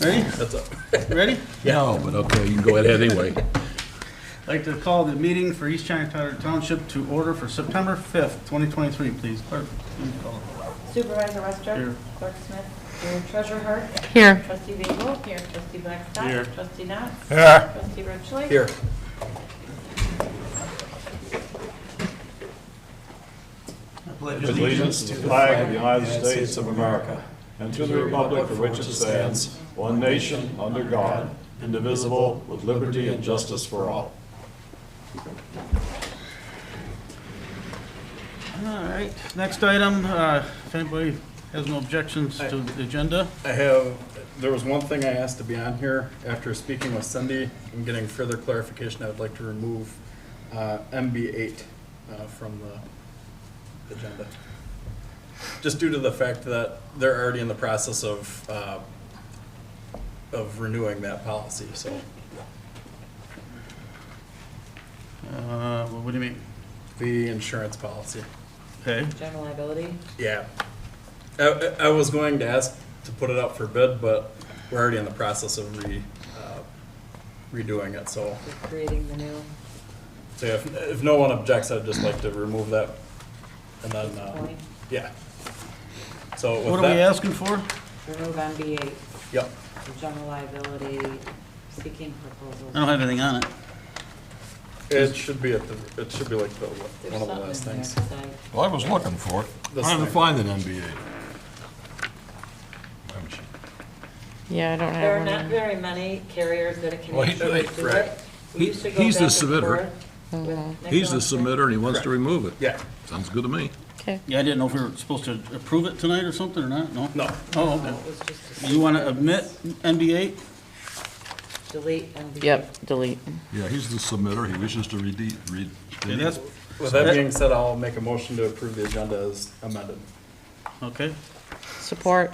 Ready? That's up. Ready? No, but okay, you can go ahead anyway. I'd like to call the meeting for East China Township to order for September 5th, 2023, please. Clerk, please call it. Supervisor Wester. Here. Clerk Smith. Here. Treasurer Hart. Here. Trustee Bagel. Here. Trustee Blackstock. Here. Trustee Knotts. Here. Trustee Richley. Here. Allegiance to the flag of the United States of America and to the republic for which it stands, one nation, under God, indivisible, with liberty and justice for all. All right, next item, if anybody has no objections to the agenda. There was one thing I asked to be on here. After speaking with Cindy and getting further clarification, I would like to remove MB8 from the agenda. Just due to the fact that they're already in the process of renewing that policy, so. What do you mean? The insurance policy. Okay, General liability. Yeah. I was going to ask to put it up for bid, but we're already in the process of redoing it, so. We're creating the new. So if no one objects, I'd just like to remove that. And then, point. yeah. So with what are we that, asking for? Remove MB8. yep. General liability. Seeking proposals. I don't have anything on it. It should be it should be like There's one of the something last in there, things. 'cause I- Well, I was looking for it. This Trying to thing. find an NBA. Yeah, I don't There are have not one. very many carriers that can Well, he- actually do right. it. We used to go He's the back and submitter. forth with He's the Nicholas. submitter and he wants to Correct. remove it. Yeah. Sounds good to me. Okay. Yeah, I didn't know if we were supposed to approve it tonight or something or not, no? No. Oh, No, okay. it was just a You want to admit NB8? delete MB8. Yep, delete. Yeah, he's the submitter. He wishes to read. Okay, that's, With that being said, I'll make a motion to approve the agenda as amended. okay. Support.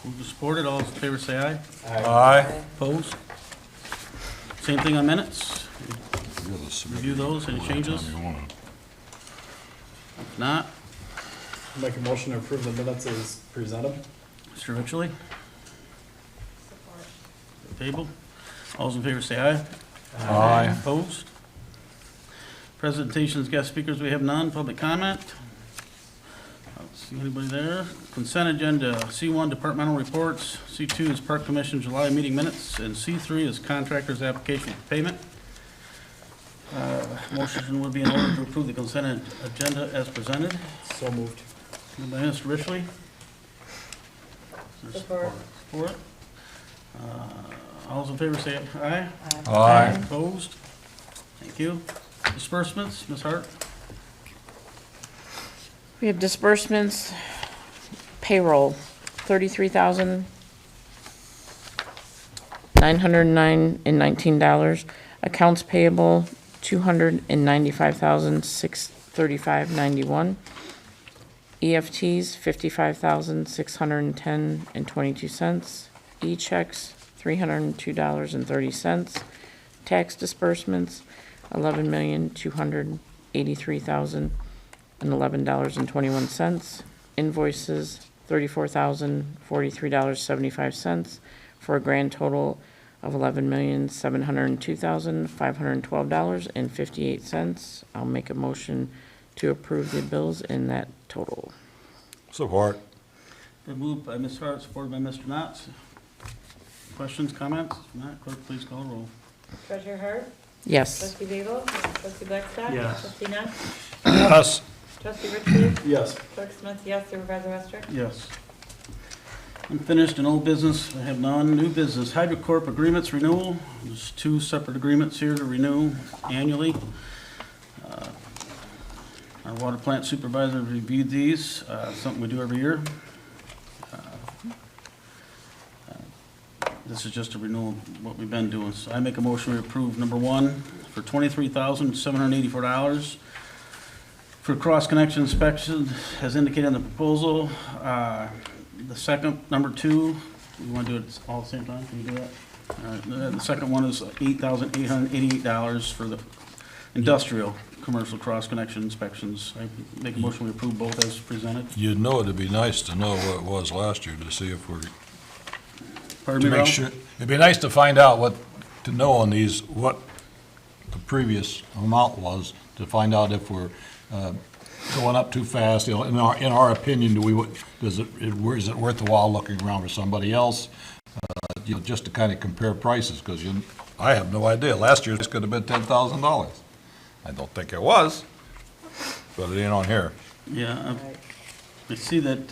Move to support it, all in favor say aye. Aye. Opposed? Same thing on minutes? Review those, any changes? If not, Make a motion to approve the minutes as presented. Mr. Ritchley? Table. All those in favor say aye. Aye. Opposed? Presentations, guest speakers, we have none. Public comment? I don't see anybody there. Consent agenda, C1 departmental reports, C2 is Park Commission July meeting minutes, and C3 is contractor's application for payment. Motion would be in order to approve the consent agenda as presented. So moved. Moved by Mr. Ritchley. Is there Support. Support. All those in favor say aye. Aye. Opposed? Thank you. Disbursements, Ms. Hart? We have disbursements, payroll, $33,909.19. Accounts payable, $295,635.91. EFTs, $55,610.22. E-checks, $302.30. Tax disbursements, $11,283,011.21. Invoices, $34,043.75, for a grand total of $11,702,512.58. I'll make a motion to approve the bills in that total. Support. Been moved by Ms. Hart, supported by Mr. Knotts. Questions, comments? If not, clerk, please call the roll. Treasurer Hart. Yes. Trustee Bagel. Trustee Blackstock. Yes. Trustee Knotts. Yes. Trustee Richley. Yes. Clerk Smith, yes. Supervisor Wester. Yes. Unfinished and old business, I have none. New business, HydroCorp agreements renewal. There's two separate agreements here to renew annually. Our water plant supervisor reviewed these, something we do every year. This is just a renewal of what we've been doing. So I make a motion to approve number one for $23,784 for cross-connection inspection as indicated in the proposal. The second, number two, we want to do it all at the same time? Can you do that? All right, the second one is $8,888 for the industrial commercial cross-connection inspections. I make a motion we approve both as presented. You'd know it'd be nice to know what it was last year to see if we're Pardon To me, make Ralph? sure, it'd be nice to find out to know on these, what the previous amount was, to find out if we're going up too fast. You know, in our opinion, is it worth the while looking around for somebody else? You know, just to kind of compare prices, because I have no idea. Last year, this could have been $10,000. I don't think it was, but it ain't on here. Yeah, I see that,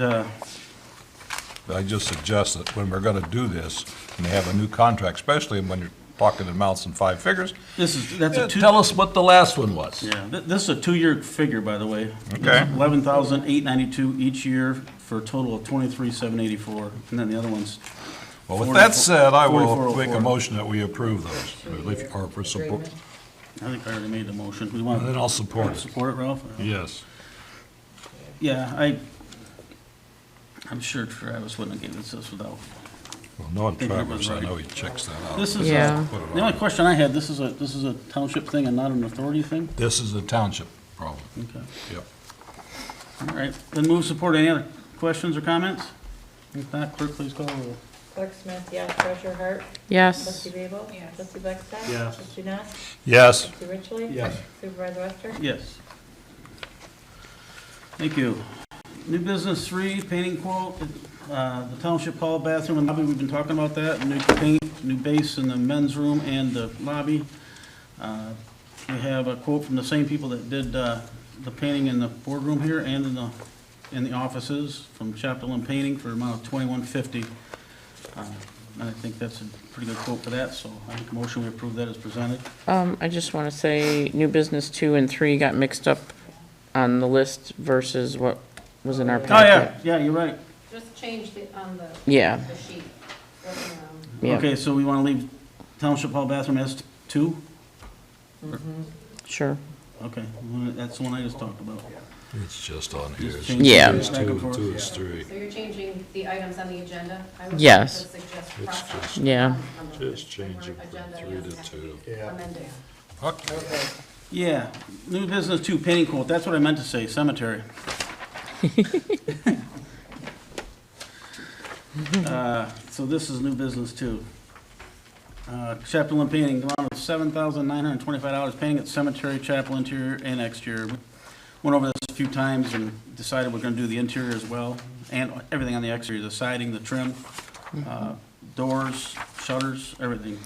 But I just suggest that when we're gonna do this, and they have a new contract, especially when you're talking amounts in five figures, that's a two. tell us what the last one was. Yeah, this is a 2-year figure, by the way. Okay. 11,892 each year for a total of 23,784, and then the other one's. Well, with that said, I will 4404. make a motion that we approve those, or for support, I think I already made the motion. We and want then to I'll support it. support it, Ralph? Yes. Yeah, I'm sure Travis wouldn't have given us this without. Well, knowing Think it was Travis, I right. know he checks that out. This is, Yeah. the only question I had, this is a township thing and not an authority thing? This is a township problem. Okay. Yep. All right, then move support. Any other questions or comments? If not, clerk, please call the roll. Clerk Smith, yes. Treasurer Hart? Yes. Trustee Babel? Yes. Trustee Blackstock? Yes. Trustee Net? Yes. Trustee Richley? Yes. Supervisor Wester? Yes. Thank you. New business 3, painting quote, the township hall bathroom and lobby, we've been talking about that, new paint, new base in the men's room and the lobby. We have a quote from the same people that did the painting in the boardroom here and in the offices from Chapel Painting for an amount of $21.50. And I think that's a pretty good quote for that, so I make a motion we approve that as presented. I just want to say, new business 2 and 3 got mixed up on the list versus what was in our Oh, yeah, packet. yeah, you're right. Just changed it on the Yeah, the sheet. Wasn't, yeah, Okay, so we want to leave township hall bathroom as 2? sure. Okay, that's the one I just talked about. It's just on here. Just It's change Yeah. it It's back and two, forth. two is three. So you're changing the items on the agenda? I would Yes. suggest It's process just- Yeah. on the Just change it agenda, from it 3 doesn't to have 2. be Yeah. amended. Okay. Yeah, new business 2, painting quote, that's what I meant to say, cemetery. So this is new business 2. Chapel and painting, amount of $7,925, painting at cemetery, chapel interior and exterior. We went over this a few times and decided we're gonna do the interior as well, and everything on the exterior, the siding, the trim, doors, shutters, everything.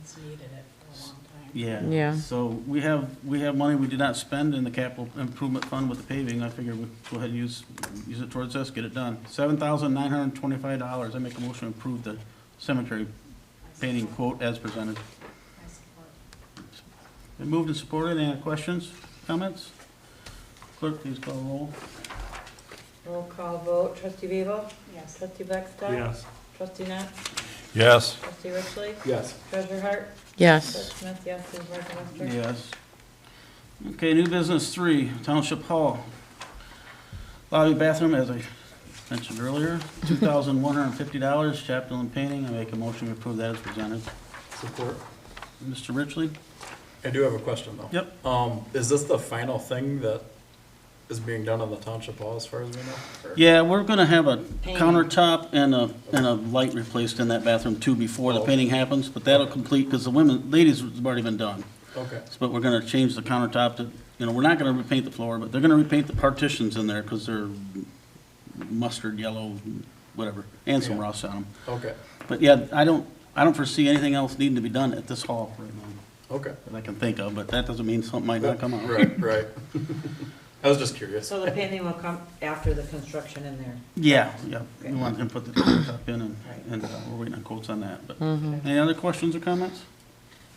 It's needed it for a long time. Yeah. Yeah. So we have money we did not spend in the capital improvement fund with the paving. I figured we'd go ahead and use it towards this, get it done. $7,925. I make a motion to approve the cemetery painting quote as presented. I support. Been moved and supported. Any questions, comments? Clerk, please call the roll. Roll call vote. Trustee Babel? Yes. Trustee Blackstock? Yes. Trustee Net? Yes. Trustee Richley? Yes. Treasurer Hart? Clerk Yes, Smith, yes. Supervisor Wester? Yes. Okay, new business 3, Township Hall. Lobby bathroom, as I mentioned earlier, $2,150, chapel and painting. I make a motion to approve that as presented. Support. Mr. Richley? I do have a question though. Yep. Is this the final thing that is being done on the township hall as far as we know? Or- Yeah, we're gonna have a countertop and a light replaced in that bathroom too before the Oh. painting happens, but that'll complete, because ladies have already been done. Okay, But we're gonna change the countertop to, we're not gonna repaint the floor, but they're gonna repaint the partitions in there, because they're mustard yellow, whatever, and some Yeah. rust on them. okay, But yeah, I don't foresee anything else needing to be done at this hall right now, okay. that I can think of, but that doesn't mean something might not come out. Right, right. I was just curious. So the painting will come after the construction in there? Yeah, yeah, we Okay. want to put the countertop in, and Right. we're waiting on quotes on that, but. mm-hmm, Any other questions or comments?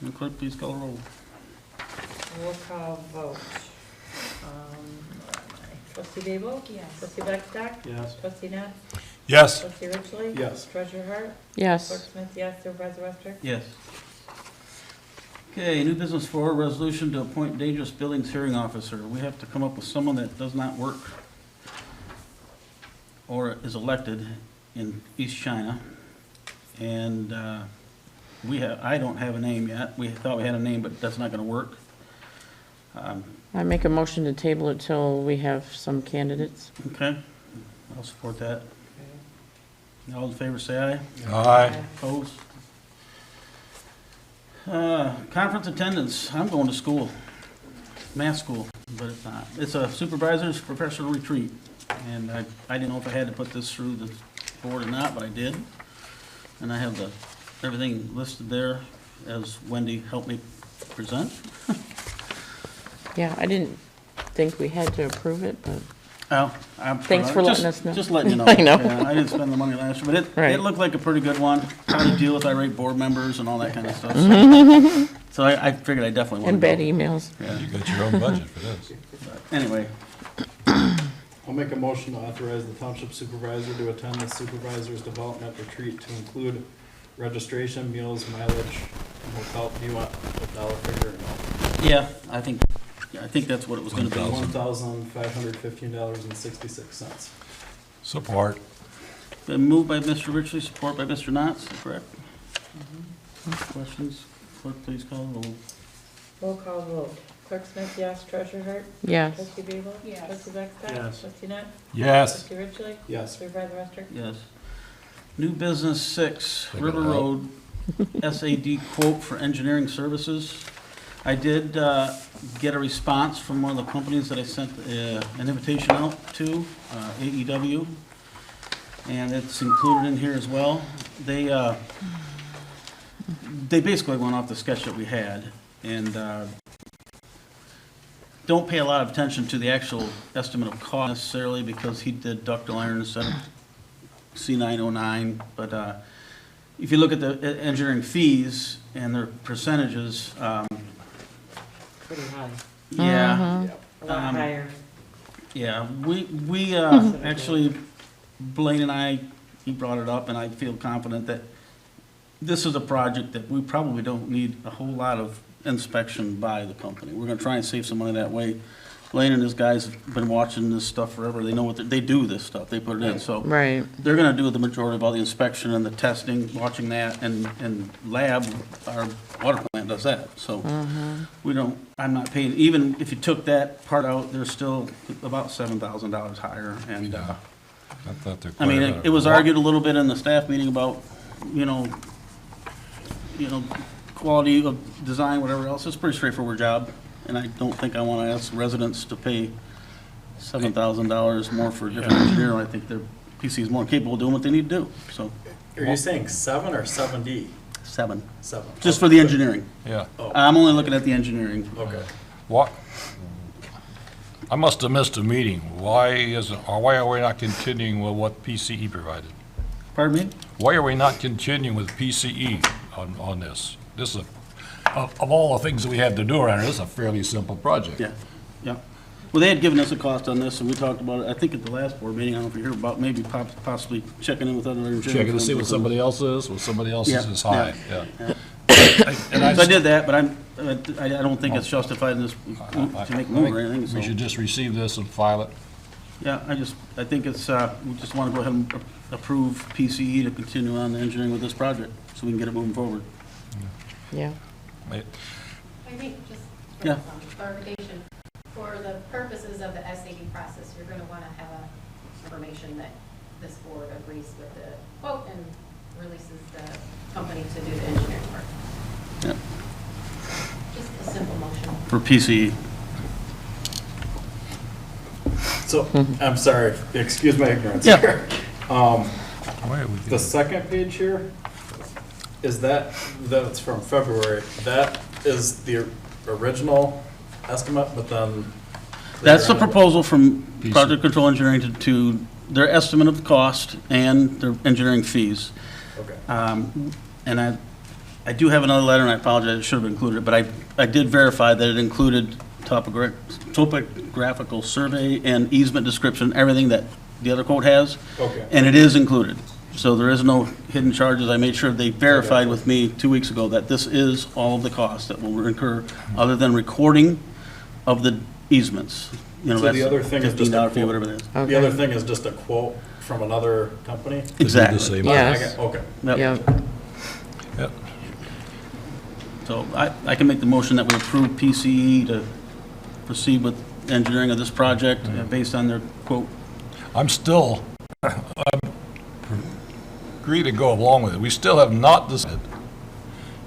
And clerk, please call the roll. Roll call vote. Trustee Babel? Yes. Trustee Blackstock? Yes. Trustee Net? Yes. Trustee Richley? Yes. Treasurer Hart? Clerk yes, Smith, yes. Supervisor Wester? Yes. Okay, new business 4, resolution to appoint dangerous buildings hearing officer. We have to come up with someone that does not work or is elected in East China. And I don't have a name yet. We thought we had a name, but that's not gonna work. I make a motion to table it till we have some candidates. Okay, I'll support that. All in favor, say aye. Aye. Opposed? Conference attendance, I'm going to school, math school, but it's not. It's a supervisor's professional retreat, and I didn't know if I had to put this through the board or not, but I did. And I have everything listed there as Wendy helped me present. Yeah, I didn't think we had to approve it, but Oh, Thanks for letting us know. Just letting you know. I know. Yeah, I didn't spend the money last year, but it Right. looked like a pretty good one. How to deal with irate board members and all that kind of stuff. So I figured I definitely want and to bad go. emails. Yeah. You got your own budget for this. Anyway, I'll make a motion to authorize the township supervisor to attend the supervisor's development retreat to include registration, meals, mileage, and hotel. Do you want a dollar figure or no? yeah, I think that's what it was going to be. $1,515.66. Support. Been moved by Mr. Ritchie, support by Mr. Knotts, correct? Questions? Clerk, please call the roll. Roll call vote. Clerk Smith, yes. Treasurer Hart? Yes. Trustee Babel? Yes. Trustee Baxter? Yes. Trustee Net? Yes. Trustee Ritchie? Yes. Supervisor Ruster? Yes. New business 6, Take it River out. Road SAD quote for engineering services. I did get a response from one of the companies that I sent an invitation out to, AEW, and it's included in here as well. They basically went off the sketch that we had, and don't pay a lot of attention to the actual estimate of cost necessarily, because he did ductile iron instead of C909, but if you look at the engineering fees and their percentages, Pretty high. yeah, A lot Um, higher. yeah, we actually, Blaine and I, he brought it up, and I feel confident that this is a project that we probably don't need a whole lot of inspection by the company. We're gonna try and save some money that way. Blaine and his guys have been watching this stuff forever. They know what they do this stuff. They put it in, so. Right. They're gonna do the majority of all the inspection and the testing, watching that, and lab, our water plant does that, so. We don't, I'm not paying, even if you took that part out, they're still about $7,000 higher, and, I thought they're I mean, quite it was argued a little bit in the staff meeting about, you know, quality of design, whatever else. It's a pretty straightforward job, and I don't think I wanna ask residents to pay $7,000 more for a different engineer. I think their PC is more capable of doing what they need to do, so, Are you saying 7 or 7D? 7, 7. just for the engineering. Yeah. I'm only looking at the engineering. Okay. What? I must have missed a meeting. Why are we not continuing with what PCE provided? Pardon me? Why are we not continuing with PCE on this? This is of all the things that we had to do around here, this is a fairly simple project. Yeah, yeah. Well, they had given us a cost on this, and we talked about it, I think at the last board meeting. I don't know if you heard about maybe possibly checking in with other engineers. Checking to see what somebody else is, what somebody else Yeah, is high, yeah. yeah. So I did that, but I don't think it's justified in this, to make a move or anything, We should so. just receive this and file it. Yeah, I think it's, we just want to go ahead and approve PCE to continue on the engineering with this project, so we can get it moving forward. Yeah. It- I think, just Yeah. for some clarification, for the purposes of the SAD process, you're gonna wanna have information that this board agrees with the quote and releases the company to do the engineering work. Yeah, Just a simple motion. for PCE. So, I'm sorry, excuse my ignorance Yeah. here. Why are we The doing- second page here, that's from February, that is the original estimate, but then. That's the later on- proposal from PC. Project Control Engineering to their estimate of the cost and their engineering fees. Okay. And I do have another letter, and I apologize, I should have included it, but I did verify that it included topographical survey and easement description, everything that the other quote has, Okay. and it is included. So there is no hidden charges. I made sure they verified with me 2 weeks ago that this is all of the costs that will incur, other than recording of the easements. You know, So the that's other thing is just a $15 fee, quote. whatever it is. The other thing is just a quote from another company? Exactly. the same. Yes. Okay. Yep. Yeah. Yep. So I can make the motion that we approve PCE to proceed with engineering of this project based on their quote. I'm still, agree to go along with it. We still have not decided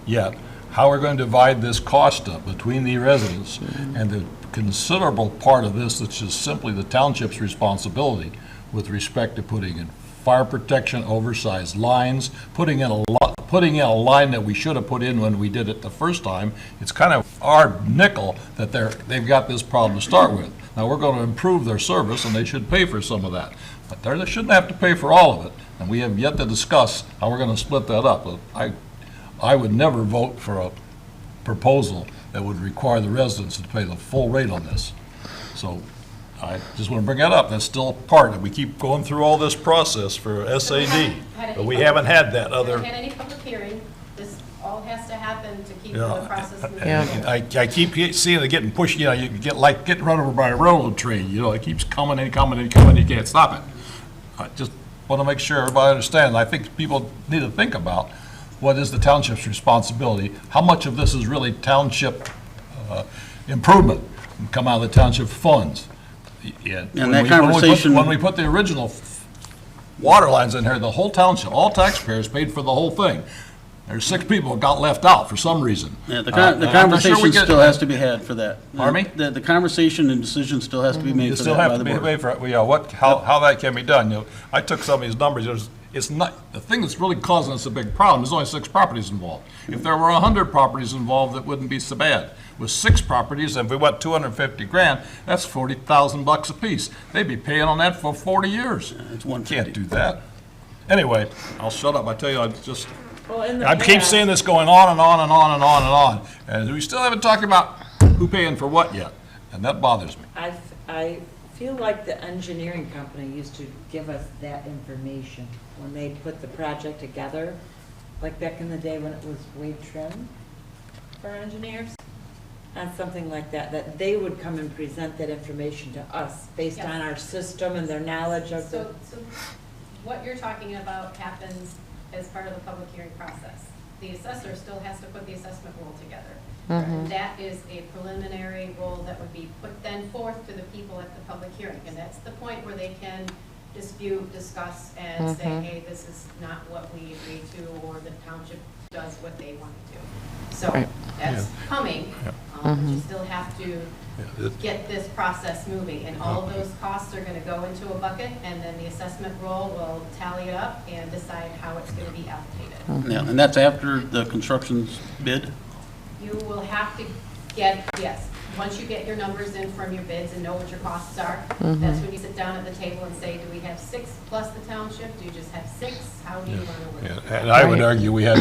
yet how we're going to divide this cost up between the residents, and the considerable part of this, which is simply the township's responsibility with respect to putting in fire protection, oversized lines, putting in a line that we should have put in when we did it the first time. It's kind of our nickel that they've got this problem to start with. Now, we're going to improve their service, and they should pay for some of that. But they shouldn't have to pay for all of it, and we have yet to discuss how we're going to split that up. I would never vote for a proposal that would require the residents to pay the full rate on this. So I just want to bring that up. That's still a part, and we keep going through all this process for SAD, but we haven't had that other. We haven't had any public hearing. This all has to happen to keep the Yeah. process moving. Yeah. I keep seeing it getting pushed, you know, you get like getting run over by a railroad train, you know, it keeps coming and coming and coming, you can't stop it. I just want to make sure everybody understands. I think people need to think about what is the township's responsibility, how much of this is really township improvement, and come out of the township funds. Yeah, And that conversation- when we put the original water lines in here, the whole township, all taxpayers paid for the whole thing. There's 6 people that got left out for some reason. Yeah, the and I'm not sure we conversation get- still has to be had for that. Pardon me? The conversation and decision still has to be made You for still that have by to the be board. away for it, yeah, how that can be done, you know. I took some of these numbers, it's not, the thing that's really causing us a big problem, there's only 6 properties involved. If there were 100 properties involved, it wouldn't be so bad. With 6 properties, and if we went 250 grand, that's $40,000 apiece. They'd be paying on that for 40 years. It's Can't 150. do that. Anyway, I'll shut up, I tell you, Well, in the I keep past- seeing this going on and on and on and on and on, and we still haven't talked about who paying for what yet, and that bothers me. I feel like the engineering company used to give us that information when they put the project together, like back in the day when it was Wade Trim for engineers, and something like that, that they would come and present that information to us based Yes. on our system and their knowledge of the. So what you're talking about happens as part of the public hearing process. The assessor still has to put the assessment roll together. That is a preliminary roll that would be put then forth to the people at the public hearing. And that's the point where they can dispute, discuss, and say, hey, this is not what we agreed to, or the township does what they want to do. So Right. that's coming, but you still have to get this process moving. And all of those costs are gonna go into a bucket, and then the assessment roll will tally it up and decide how it's gonna be allocated. Yeah, and that's after the construction's bid? You will have to get, yes, once you get your numbers in from your bids and know what your costs are, that's when you sit down at the table and say, do we have 6 plus the township? Do you just have 6? How do you want to work? Yeah, and I would Right. argue we had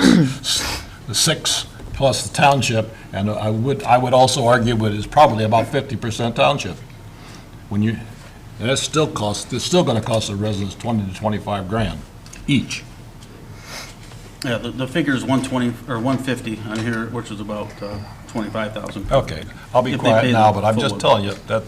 the 6 plus the township, and I would also argue it is probably about 50% township. When you, and it's still gonna cost the residents 20 to 25 grand each. Yeah, the figure is 120, or 150 on here, which is about 25,000. Okay, I'll be If they pay quiet now, the but I'm full just one. telling you that,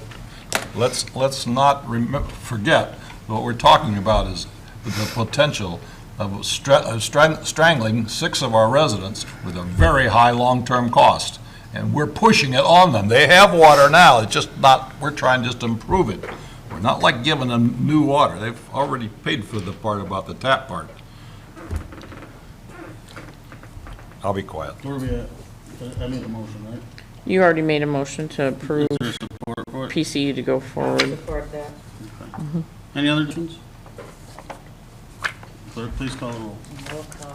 let's not forget, what we're talking about is the potential of strangling 6 of our residents with a very high long-term cost. And we're pushing it on them. They have water now, it's just not, we're trying just to improve it. We're not like giving them new water. They've already paid for the part about the tap part. I'll be quiet. Where are we at? I made a motion, right? You already made a motion to approve Is there support for it? PCE to go forward. Support that. Any other questions? Clerk, please call the roll. Roll call.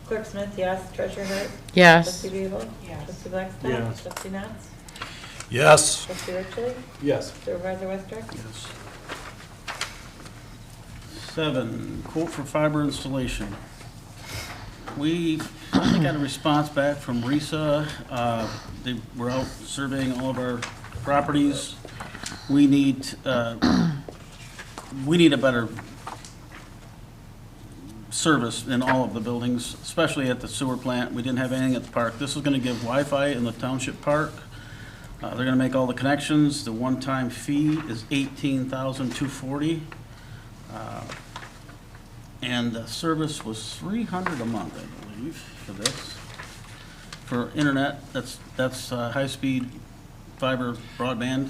Clerk Smith, yes. Treasurer Hurt? Yes. Trustee Weaver? Yes. Trustee Blackstone? Yes. Trustee Natz? Yes. Trustee Richley? Yes. Supervisor Westrick? Yes. 7, quote for fiber installation. We finally got a response back from RISA. They were out surveying all of our properties. We need a better service in all of the buildings, especially at the sewer plant. We didn't have anything at the park. This is gonna give Wi-Fi in the township park. They're gonna make all the connections. The one-time fee is $18,240. And the service was $300 a month, I believe, for this. For internet, that's high-speed fiber broadband.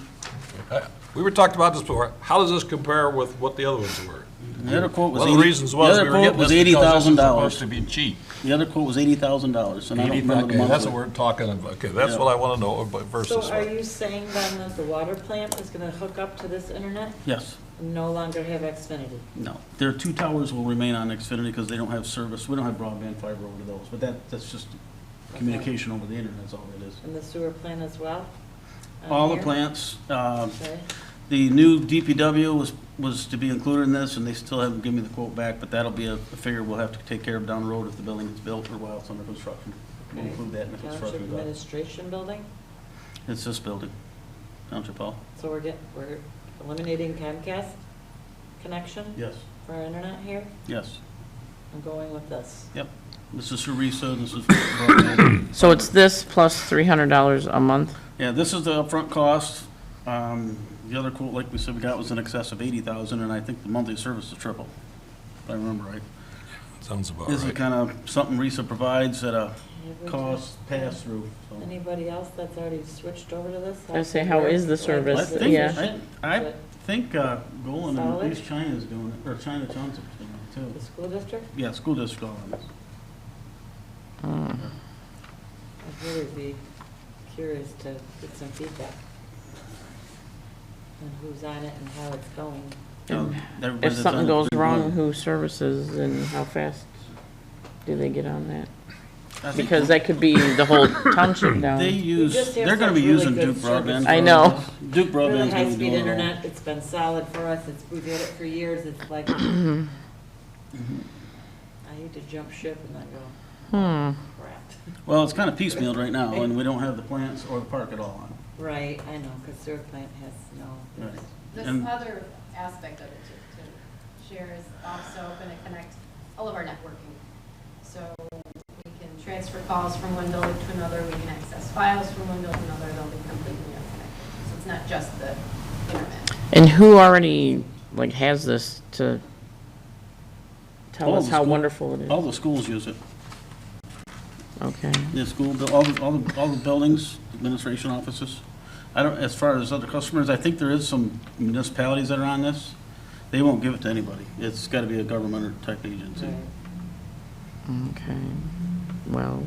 We were talking about this before. How does this compare with what the other ones were? The other quote was One of the 80 reasons was the we other were quote getting was this because this is $80,000. supposed to be cheap. The other quote was $80,000, and I don't remember the Okay, that's what monthly. we're talking about. Okay, that's Yeah. what I want to know but versus. So are you saying then that the water plant is gonna hook up to this internet Yes, and no longer have Xfinity? no. Their two towers will remain on Xfinity because they don't have service. We don't have broadband fiber over to those, but that's just communication over the internet, that's all it is. And the sewer plant as well? on All the here? plants, Okay. the new DPW was to be included in this, and they still haven't given me the quote back, but that'll be a figure we'll have to take care of down the road if the building is built or while it's under construction. We'll Okay. include that in the Township construction cost. administration building? It's this building, Township Hall. So we're eliminating Comcast connection Yes, for our internet here? yes, I'm going with this. yep. This is Teresa, this is broadband. So it's this plus $300 a month? Yeah, this is the upfront cost. The other quote, like we said, we got was in excess of 80,000, and I think the monthly service is triple, if I remember right. Sounds about This is right. kind of something RISA provides at a Have we cost pass-through, so. Anybody else that's already switched over to this? I say, how is the I service? think, Yeah. I think Golan Solid? and East China is doing it, or China Township is doing it The too. school district? Yeah, school district all on this. I'd really be curious to get some feedback on who's on it and how it's going. Everybody If that's something on it goes is doing wrong, well. who services and how fast do they get on that? I think Because that could be the whole township down. They use, just have they're gonna be such really using good Duke service. Broadband. I for know. all this. Duke Really Broadband's gonna be high-speed doing it all. internet, it's been solid for us, we've had it for years, it's like, I hate to jump ship and not go, crap. Well, it's kind of piecemealed right now, and we don't have the plants or the park at all on. Right, I know, because sewer plant has no. Right. This And- other aspect of it to share is also going to connect all of our networking. So we can transfer calls from one building to another, we can access files from one building to another, they'll be completely unconnected. So it's not just the internet. And who already, like, has this to tell All us the how school- wonderful it All is? the schools use it. Okay. The school, all the buildings, administration offices. I don't, as far as other customers, I think there is some municipalities that are on this. They won't give it to anybody. It's gotta be a government or type agency. Right. Okay. Well,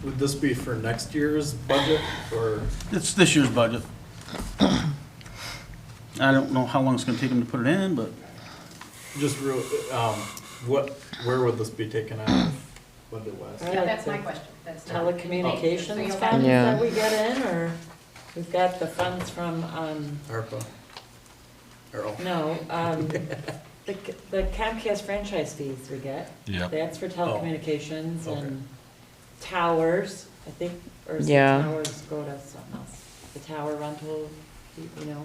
Would this be for next year's budget, or? It's this year's budget. I don't know how long it's gonna take them to put it in, but Just real, where would this be taken out of budget-wise? I Yeah, like that's the my question. That's not- So Telecommunications you'll funds Yeah. that we get in, or we've got the funds from, ARPA? Or, oh, no, the Comcast franchise fees we get. Yeah. That's for telecommunications Okay. and towers, I think, or is the Yeah. towers go to something else? The tower rental, you know,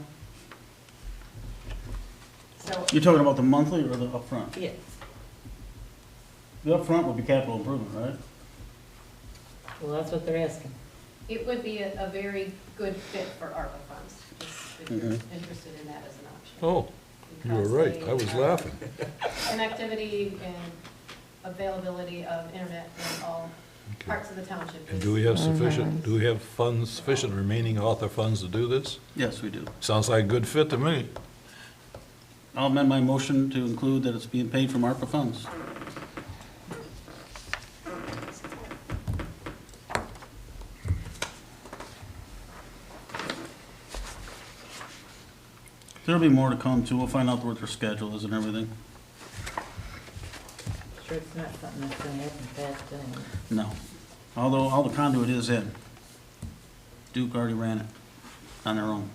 So you're talking about the monthly or the upfront? yeah, The upfront would be capital improvement, right? well, that's what they're asking. it would be a very good fit for ARPA funds, if you're Mhm. interested in that as an option. Oh, you were Because right. they I was have laughing. Connectivity and availability of internet in all Okay. parts of the township. And is- do we have sufficient, do we have funds, sufficient remaining author funds to do this? Yes, we do. Sounds like a good fit to me. I'll amend my motion to include that it's being paid from ARPA funds. There'll be more to come too. We'll find out what their schedule is and everything. Sure it's not something that's gonna happen fast anyway. No. Although all the conduit is in. Duke already ran it on their own.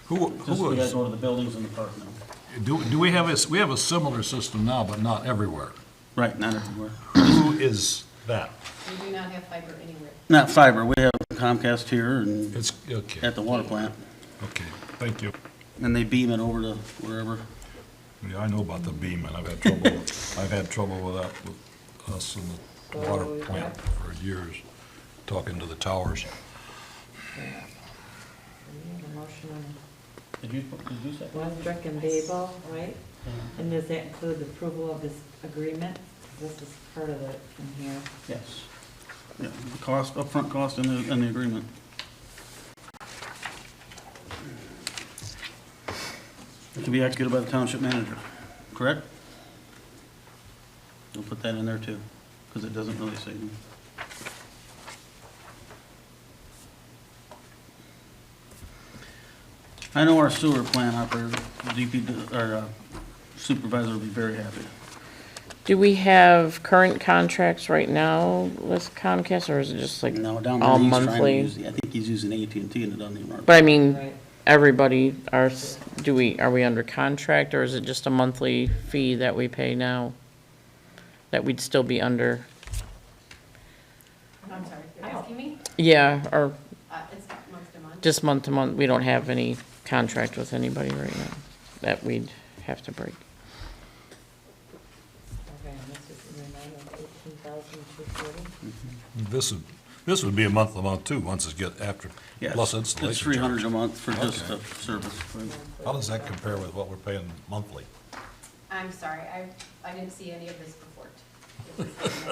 Just we gotta go to the buildings and the park now. Do we have we have a similar system now, but not everywhere? Right, not everywhere. Who is that? We do not have fiber anywhere. Not fiber. We have Comcast here and It's, okay, at the water plant. okay, thank you. And they beam it over to wherever. Yeah, I know about the beam, and I've had trouble with that with us and the water Oh, yeah. plant for years, talking to the towers. We have a motion on Did you say? Westbrook and Babel, right? And does that include the approval of this agreement? This is part of it in here. Yes. Yeah, the cost, upfront cost in the agreement. to be executed by the township manager, correct? We'll put that in there too, because it doesn't really say. I know our sewer plant operator, our supervisor will be very happy. Do we have current contracts right now with Comcast, or is it just like No, down there, all he's trying to monthly? use, I think he's using AT&T and it doesn't even work. But I mean, Right. everybody, are we under contract, or is it just a monthly fee that we pay now? That we'd still be under? I'm sorry, you're asking me? Yeah, or It's month to month. just month to month? We don't have any contract with anybody right now that we'd have to break. Okay, and this is the amount of 18,240. This would be a month too, once it's get after, Yes, plus it's installation. $300 a charge. month for just Okay. the service. How does that compare with what we're paying monthly? I'm sorry, I didn't see any of this report. And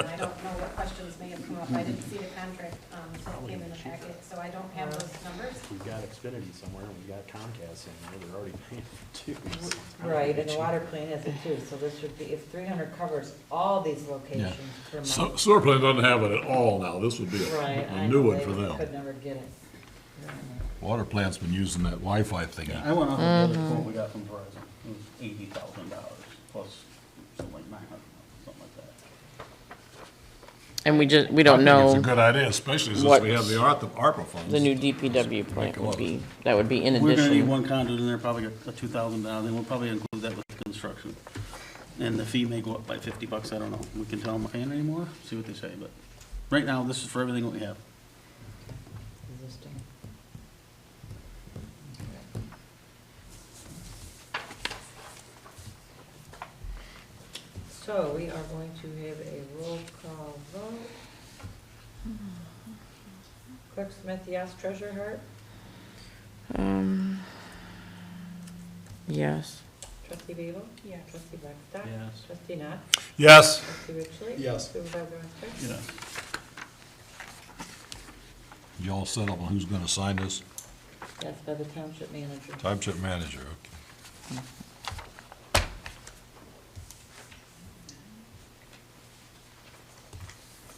I don't know what questions may have come up. I didn't see the contract until it came in the packet, so I don't have those numbers. We've got Xfinity somewhere, and we've got Comcast in there, they're already paying too. Right, and the water plant has it too, so this would be, if 300 covers all these locations per month. Sewer plant doesn't have it at all now, this would be Right, a I new know one they for them. could never get it. Water plant's been using that Wi-Fi thingy. I went off the other quote we got from Verizon, it was $80,000 plus something like 900, something like that. And we I don't think It's a know good idea, especially since what we have the ARPA funds. the new DPW plant would be, that would be in We're gonna need addition. one conduit in there, probably a $2,000, and we'll probably include that with construction. And the fee may go up by $50, I don't know, we can tell them I can't anymore, see what they say, but right now, this is for everything that we have. Existing. So we are going to have a roll call vote. Clerk Smith, yes. Treasurer Hart? Yes. Trustee Babel? Yes. Trustee Blackstock? Yes. Trustee Knott? Yes. Trustee Richley? Yes. Supervisor Winston? Yeah. You all set up on who's gonna sign this? That's by the township manager. Township manager, okay.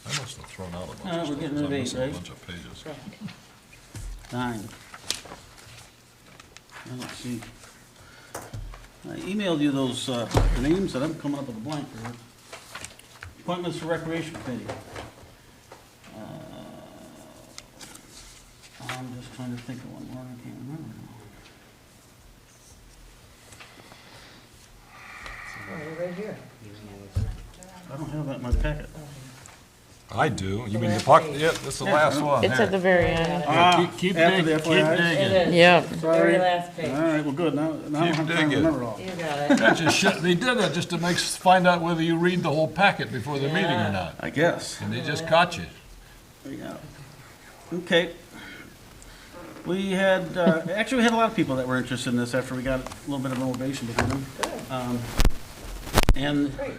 I must have thrown out a bunch of stuff. We're getting rid of I'm 8, missing a right? bunch of pages. 9. Let's see. I emailed you those, the names that I'm coming up with a blank here. Appointments for Recreation Committee. I'm just trying to think of one more, I can't remember now. Oh, you're right here. I don't have that in my packet. I do. You The mean the last puck? page. Yeah, that's the last one. It's at the very end. Keep after digging, the keep FYI. digging. It is. Yeah. Sorry. Very last All page. right, well, good, now I don't have time to digging. remember it all. You got it. That just they did that just to find out whether you read the whole packet before the meeting Yeah. or not. I guess. And they just caught you. Yeah. Okay. We had, actually, we had a lot of people that were interested in this after we got a little bit of motivation between them. Good. And Great.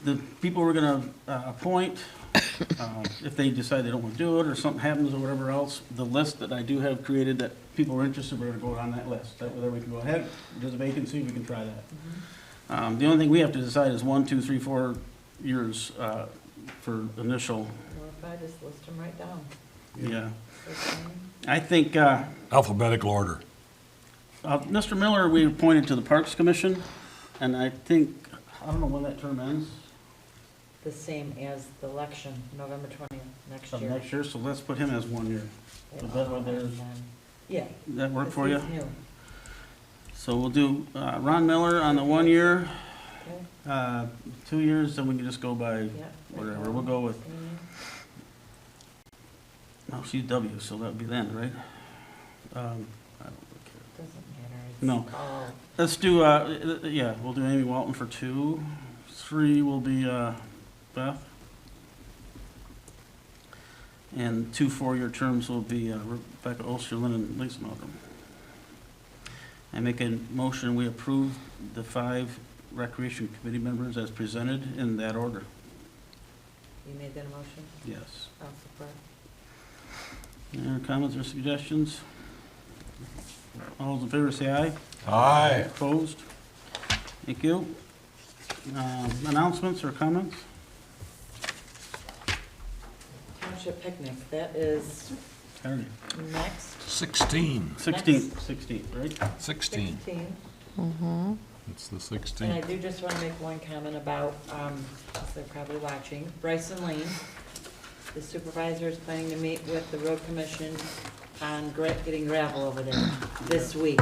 the people we're gonna appoint, if they decide they don't want to do it, or something happens or whatever else, the list that I do have created that people are interested, we're gonna go on that list. That way we can go ahead, if there's a vacancy, we can try that. The only thing we have to decide is 1, 2, 3, 4 years for initial, Well, if I just list them right down. yeah. First name. I think, Alphabetical order. Mr. Miller, we appointed to the Parks Commission, and I think, I don't know when that term ends, The same as the election, November 20th, next of year. next year, so let's put him as 1 year. Is that what there's, Yeah. does that work this for you? is new. So we'll do Ron Miller on the 1 year, Okay, 2 years, then we can just go by yeah. whatever. We'll go with, Mm, no, she's W, so that'd be then, right? I don't really care. Doesn't matter. It's No. all- Let's do, yeah, we'll do Amy Walton for 2. 3 will be Beth. And 2 4-year terms will be Rebecca Osterlin and Lisa Meldrum. I make a motion, we approve the 5 Recreation Committee members as presented in that order. You made that a motion? Yes. I'll support. Any other comments or suggestions? All those in favor say aye. Aye. Opposed? Thank you. Announcements or comments? Township picnic, that is Saturday. next. 16. 16th, right? 16. 16. It's the And I 16th. do just want to make one comment about, as they're probably watching, Bryson Lane. The supervisor is planning to meet with the road commission on getting gravel over there this week.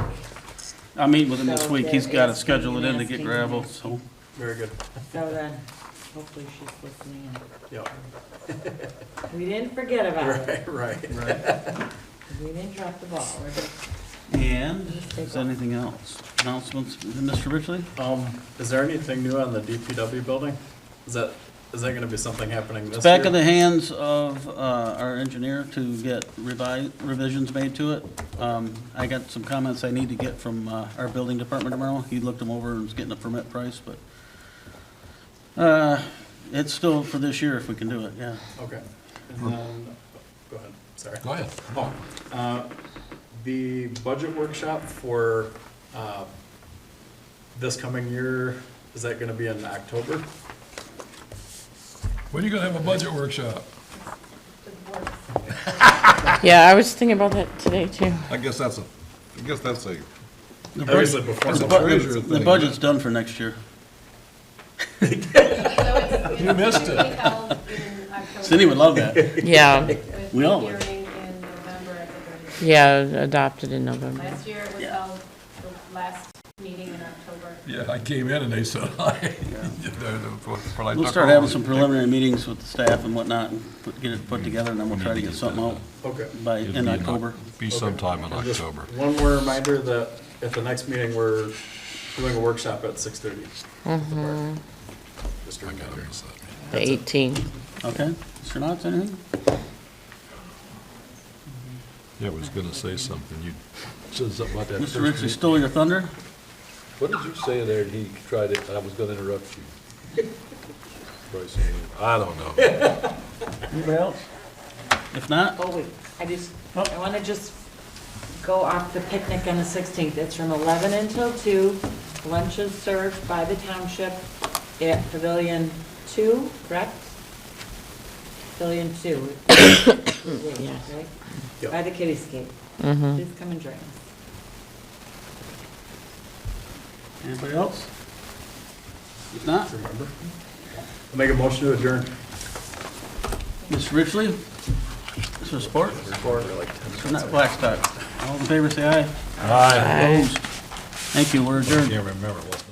I'll meet with him this So week. He's got to they're schedule it in to get asking- gravel, so. Very good. So then, hopefully she's listening. Yep. We didn't forget about it. Right. We didn't drop the ball. We're just- And is there anything else? Announcements, Mr. Ridgely? Is there anything new on the DPW building? Is that gonna be something happening this year? It's back in the hands of our engineer to get revisions made to it. I got some comments I need to get from our building department tomorrow. He looked them over and is getting a permit price, but it's still for this year if we can do it, yeah. Okay. And then, go ahead, sorry. Go ahead. The budget workshop for this coming year, is that gonna be in October? When are you gonna have a budget workshop? The board. Yeah, I was thinking about that today too. I guess that's a, The Obviously budget- before That's the a budget. treasure The thing. budget's done for next year. So it's You missed it. gonna be held in October. Cindy would love that. Yeah, With We the all would. hearing in November at the very. yeah, adopted in November. Last year it was held, the last meeting in October. Yeah, I came in and they said, aye. We'll start having some preliminary meetings with the staff and whatnot, and get it put together, and then we'll try to get something out Okay. by, in October. Be sometime in And just October. one more reminder that at the next meeting, we're doing a workshop at 6:30. Just a reminder. The 18th. Okay, Mr. Knotts, anything? Yeah, I was gonna say something. You said something about that. Mr. Ritchie stole your thunder? What did you say there? He tried it, I was gonna interrupt you. Bryson, I don't know. Anybody else? If not, Oh, wait, I want to just go off the picnic on the 16th. It's from 11 until 2. Lunch is served by the township at Pavilion 2, correct? Pavilion 2. Right? Yep. By the Kiddyscape. Mm-hmm. Please come and join us. anybody else? If not, Remember? I'll make a motion to adjourn. Mr. Ridgely? Mr. Sport? Mr. Blackstock? All in favor, say aye. Aye. Opposed? Thank you, we're adjourned. Can't remember what.